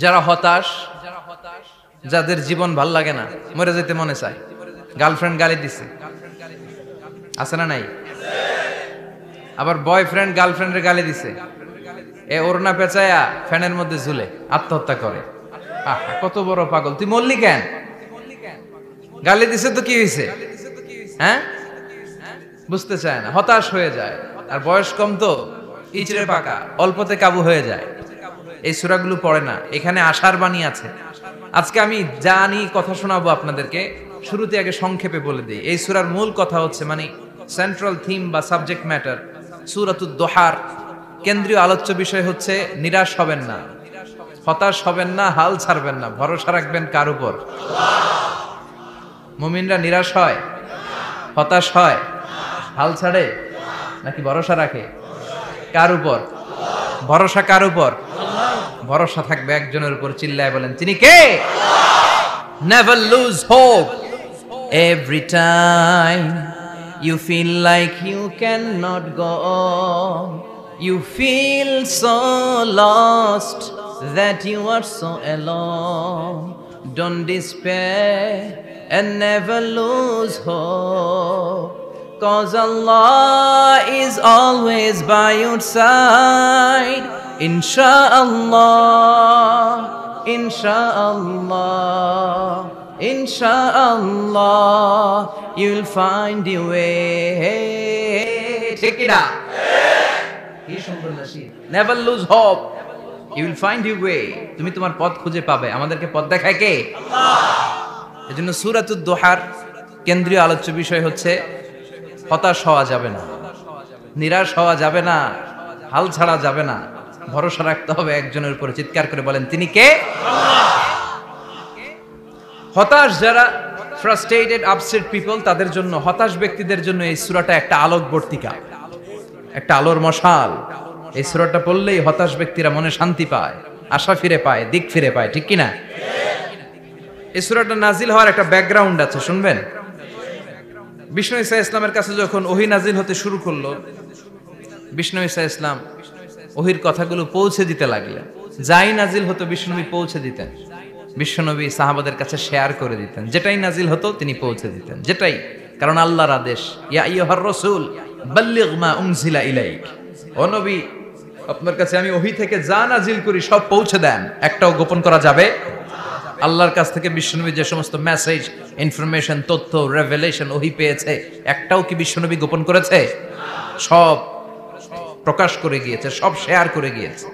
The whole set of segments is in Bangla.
যারা হতাশ, যাদের জীবন ভাল লাগে না, মরে যেতে মনে চায়, গার্লফ্রেন্ড গালি দিছে, আছে না নাই? আবার বয়ফ্রেন্ড গার্লফ্রেন্ডের গালি দিছে, এ ওড়না পেঁচায়া ফ্যানের মধ্যে ঝুলে আত্মহত্যা করে। কত বড় পাগল, তুই মরলি কেন? গালি দিছে তো কি হয়েছে? হ্যাঁ, বুঝতে চায় না, হতাশ হয়ে যায়। আর বয়স কম তো, ইচড়ে পাকা, অল্পতে কাবু হয়ে যায়। এই সূরাগুলো পড়ে না, এখানে আশার বাণী আছে। আজকে আমি জানি কথা শোনাবো আপনাদেরকে, শুরুতে আগে সংক্ষেপে বলে দিই। এই সূরার মূল কথা হচ্ছে, মানে সেন্ট্রাল থিম বা সাবজেক্ট ম্যাটার সূরাতুদ দোহার কেন্দ্রীয় আলোচ্য বিষয় হচ্ছে নিরাশ হবেন না, হতাশ হবেন না, হাল ছাড়বেন না, ভরসা রাখবেন কার উপর? মুমিনরা নিরাশ হয়, হতাশ হয়, হাল ছাড়ে নাকি ভরসা রাখে? কার উপর ভরসা? কার উপর ভরসা থাকবে? একজনের উপর। চিল্লায় বলেন, তিনি কে? Never lose hope. Every time you feel like you cannot go on, you feel so lost that you are so alone. Don't despair and never lose hope, 'cause Allah is always by your side. Insha'Allah, Insha'Allah, Insha'Allah, you'll find your way. Take it up. কি সুন্দর nasheed. Never lose hope, you will find your way. তুমি তোমার পথ খুঁজে পাবে। আমাদেরকে পথ দেখায় কে? আল্লাহ। এজন্য সূরাতুদ দোহার কেন্দ্রীয় আলোচ্য বিষয় হচ্ছে হতাশ হওয়া যাবে না, নিরাশ হওয়া যাবে না, হাল ছাড়া যাবে না, ভরসা রাখতে হবে একজনের উপর। চিৎকার করে বলেন, তিনি কে? হতাশ যারা, ফ্রাস্ট্রেটেড, আপসেট পিপল, তাদের জন্য, হতাশ ব্যক্তিদের জন্য এই সূরাটা একটা আলোকবর্তিকা, একটা আলোর মশাল। এই সূরাটা পড়লেই হতাশ ব্যক্তিরা মনে শান্তি পায়, আশা ফিরে পায়, দিক ফিরে পায়, ঠিক কিনা? এই সূরাটা নাজিল হওয়ার একটা ব্যাকগ্রাউন্ড আছে, শুনবেন। বিষ্ণু ঈসা ইসলামের কাছে যখন ওহী নাজিল হতে শুরু করলো, বিষ্ণু ঈসা ইসলাম ওহির কথাগুলো পৌঁছে দিতে লাগলেন। যাই নাজিল হতো বিশ্বনবী পৌঁছে দিতেন, বিশ্বনবী সাহাবাদের কাছে শেয়ার করে দিতেন। যেটাই নাজিল হতো তিনি পৌঁছে দিতেন, যেটাই, কারণ আল্লাহর আদেশ, ইয়া আইয়ুহার রাসূল বাল্লিগ মা উনজিলা ইলাইক, ও নবী আপনার কাছে আমি ওহী থেকে যা নাজিল করি সব পৌঁছে দেন, একটাও গোপন করা যাবে। আল্লাহর কাছ থেকে বিশ্বনবী যে সমস্ত মেসেজ, ইনফরমেশন, তথ্য, রেভেলেশন ওহী পেয়েছে, একটাও কি বিশ্বনবী গোপন করেছে? সব প্রকাশ করে গিয়েছে, সব শেয়ার করে গিয়েছে।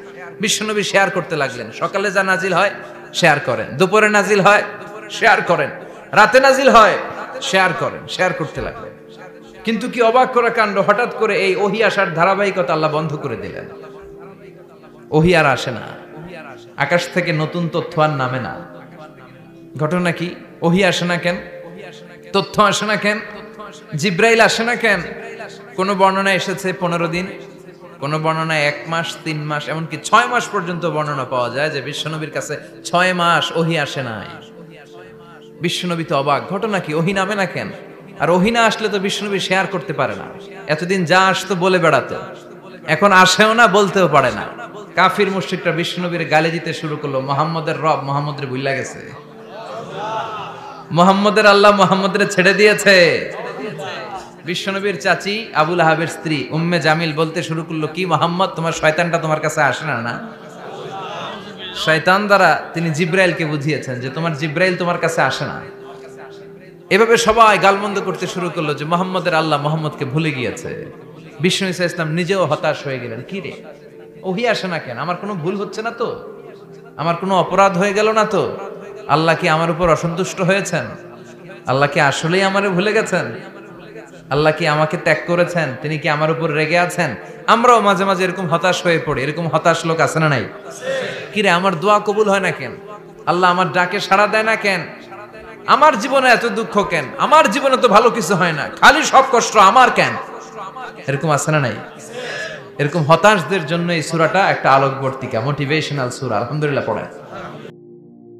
বিশ্বনবী শেয়ার করতে লাগলেন। সকালে যা নাজিল হয় শেয়ার করেন, দুপুরে নাজিল হয় শেয়ার করেন, রাতে নাজিল হয় শেয়ার করেন, শেয়ার করতে লাগলেন। কিন্তু কি অবাক করা কাণ্ড, হঠাৎ করে এই ওহী আসার ধারাবাহিকতা আল্লাহ বন্ধ করে দিলেন। ওহী আর আসে না, আকাশ থেকে নতুন তথ্য আর নামে না। ঘটনা কি? ওহী আসে না কেন? তথ্য আসে না কেন? জিব্রাইল আসে না কেন? কোন বর্ণনা এসেছে 15 দিন, কোন বর্ণনায় 1 মাস, 3 মাস, এমনকি 6 মাস পর্যন্ত বর্ণনা পাওয়া যায় যে বিশ্বনবীর কাছে 6 মাস ওহী আসে নাই। বিশ্বনবী তো অবাক, ঘটনা কি? ওহী নামে না কেন? আর ওহী না আসলে তো বিশ্বনবী শেয়ার করতে পারে না। এতদিন যা আসতো বলে বেড়াতো, এখন আসেও না, বলতেও পারে না। কাফির মুশরিকরা বিশ্বনবীর গালি দিতে শুরু করলো, মুহাম্মদের রব মুহাম্মদরে ভুইলা গেছে, মুহাম্মদের আল্লাহ মুহাম্মদরে ছেড়ে দিয়েছে। বিশ্বনবীর চাচি আবু লাহাবের স্ত্রী উম্মে জামিল বলতে শুরু করলো, কি মুহাম্মদ, তোমার শয়তানটা তোমার কাছে আসে না? না, শয়তান দ্বারা তিনি জিব্রাইলকে বুঝিয়েছেন যে তোমার জিব্রাইল তোমার কাছে আসে না। এভাবে সবাই গালমন্দ করতে শুরু করলো যে মুহাম্মদের আল্লাহ মুহাম্মদকে ভুলে গিয়েছে। বিষ্ণু ঈসা ইসলাম নিজেও হতাশ হয়ে গেলেন। কি রে, ওহী আসে না কেন? আমার কোনো ভুল হচ্ছে না তো? আমার কোনো অপরাধ হয়ে গেল না তো? আল্লাহ কি আমার উপর অসন্তুষ্ট হয়েছেন? আল্লাহ কি আসলেই আমারে ভুলে গেছেন? আল্লাহ কি আমাকে ত্যাগ করেছেন? তিনি কি আমার উপর রেগে আছেন? আমরাও মাঝে মাঝে এরকম হতাশ হয়ে পড়ি। এরকম হতাশ লোক আছে না নাই? কি রে, আমার দোয়া কবুল হয় না কেন? আল্লাহ আমার ডাকে সাড়া দেয় না কেন? আমার জীবনে এত দুঃখ কেন? আমার জীবনে তো ভালো কিছু হয় না, খালি সব কষ্ট আমার কেন? এরকম আছে না নাই? এরকম হতাশদের জন্য এই সূরাটা একটা আলোকবর্তিকা, মোটিভেশনাল সূরা। আলহামদুলিল্লাহ পড়েন।